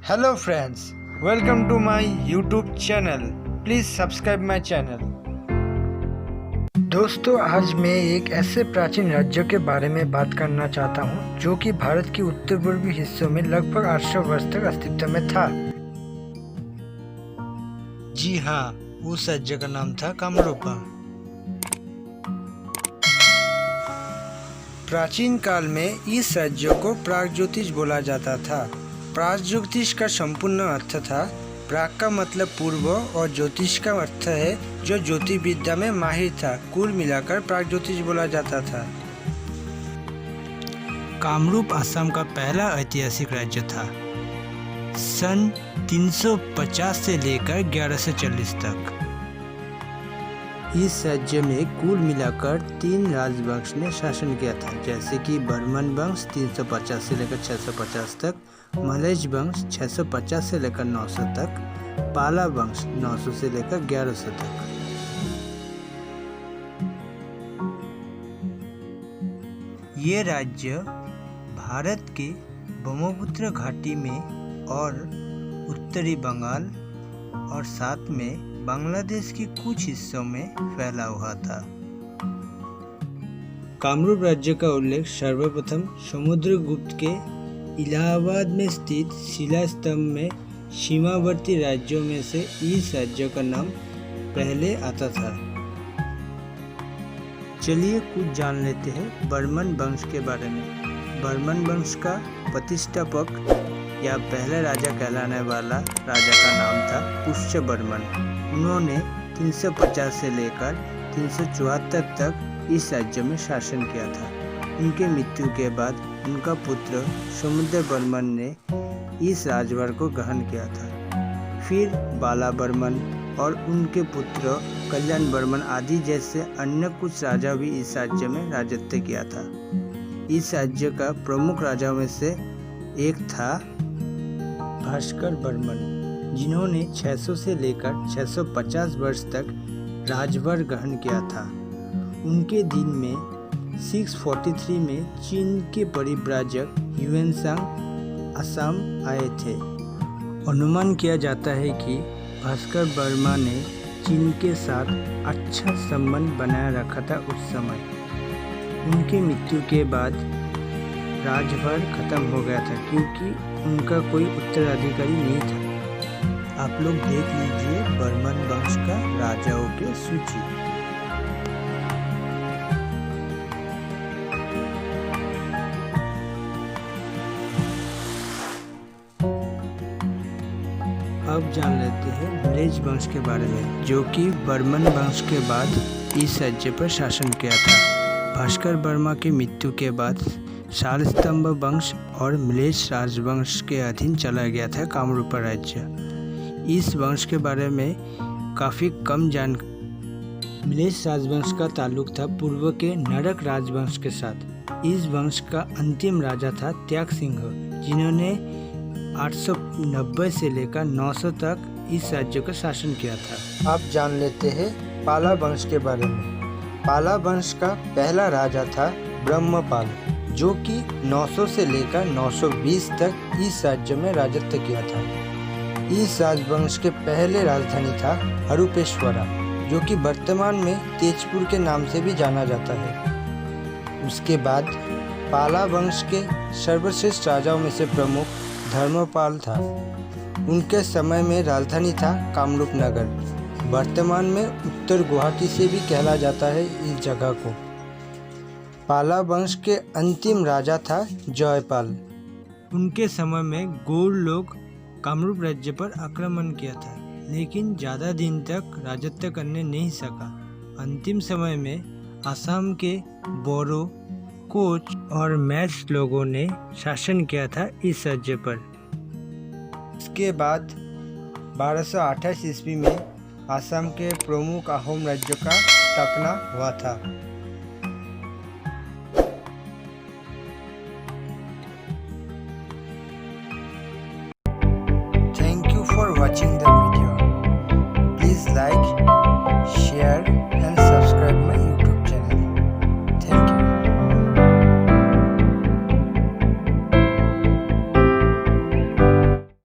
Hello friends, welcome to my YouTube channel. Please subscribe my channel. दोस्तों, आज मैं एक ऐसे प्राचीन राज्य के बारे में बात करना चाहता हूँ जो कि भारत के उत्तर पूर्वी हिस्सों में लगभग 800 वर्ष तक अस्तित्व में था। जी हाँ, उस राज्य का नाम था कामरूपा। प्राचीन काल में इस राज्य को प्रागज्योतिष बोला जाता था। प्रागज्योतिष का संपूर्ण अर्थ था, प्राग का मतलब पूर्व और ज्योतिष का अर्थ है जो ज्योतिर्विद्या में माहिर था। कुल मिलाकर प्रागज्योतिष बोला जाता था। कामरूप असम का पहला ऐतिहासिक राज्य था। सन 350 से लेकर 1140 तक इस राज्य में कुल मिलाकर 3 राजवंश ने शासन किया था, जैसे कि बर्मन वंश 350 से लेकर 650 तक, मलय वंश 650 से लेकर 900 तक, पाला वंश 900 से लेकर 1100 तक। ये राज्य भारत के ब्रह्मपुत्र घाटी में और उत्तरी बंगाल और साथ में बांग्लादेश के कुछ हिस्सों में फैला हुआ था। कामरूप राज्य का उल्लेख सर्वप्रथम समुद्रगुप्त के इलाहाबाद में स्थित शिला स्तंभ में सीमावर्ती राज्यों में से इस राज्य का नाम पहले आता था। चलिए कुछ जान लेते हैं बर्मन वंश के बारे में। बर्मन वंश का प्रतिष्ठापक या पहला राजा कहलाने वाला राजा का नाम था पुष्य बर्मन। उन्होंने 350 से लेकर 374 तक इस राज्य में शासन किया था। उनके मृत्यु के बाद उनका पुत्र समुद्र बर्मन ने इस राजभार को ग्रहण किया था। फिर बाला बर्मन और उनके पुत्र कल्याण बर्मन आदि जैसे अन्य कुछ राजा भी इस राज्य में राजत्व किया था। इस राज्य का प्रमुख राजाओं में से एक था भास्कर बर्मन, जिन्होंने 600 से लेकर 650 वर्ष तक राजभार ग्रहण किया था। उनके दिन में 643 में चीन के परिव्राजक ह्वेनसांग असम आए थे। अनुमान किया जाता है कि भास्कर बर्मा ने चीन के साथ अच्छा संबंध बनाए रखा था उस समय। उनके मृत्यु के बाद राजभार खत्म हो गया था क्योंकि उनका कोई उत्तराधिकारी नहीं था। आप लोग देख लीजिए बर्मन वंश का राजाओं की सूची। अब जान लेते हैं मलय वंश के बारे में, जो कि बर्मन वंश के बाद इस राज्य पर शासन किया था। भास्कर बर्मा की मृत्यु के बाद शालस्तंभ वंश और मलय राजवंश के अधीन चला गया था कामरूपा राज्य। इस वंश के बारे में काफ़ी कम मलय राजवंश का ताल्लुक था पूर्व के नरक राजवंश के साथ। इस वंश का अंतिम राजा था त्याग सिंह, जिन्होंने 890 से लेकर 900 तक इस राज्य का शासन किया था। अब जान लेते हैं पाला वंश के बारे में। पाला वंश का पहला राजा था ब्रह्मपाल, जो कि 900 से लेकर 920 तक इस राज्य में राजत्व किया था। इस राजवंश के पहले राजधानी था हरुपेश्वरा, जो कि वर्तमान में तेजपुर के नाम से भी जाना जाता है। उसके बाद पाला वंश के सर्वश्रेष्ठ राजाओं में से प्रमुख धर्मपाल था। उनके समय में राजधानी था कामरूप नगर। वर्तमान में उत्तर गुवाहाटी से भी कहला जाता है इस जगह को। पाला वंश के अंतिम राजा था जयपाल। उनके समय में गौड़ लोग कामरूप राज्य पर आक्रमण किया था, लेकिन ज़्यादा दिन तक राजत्व करने नहीं सका। अंतिम समय में असम के बोरो, कोच और मैच लोगों ने शासन किया था इस राज्य पर। इसके बाद 1228 ईस्वी में असम के प्रमुख अहोम राज्य का स्थापना हुआ था। Thank you for watching the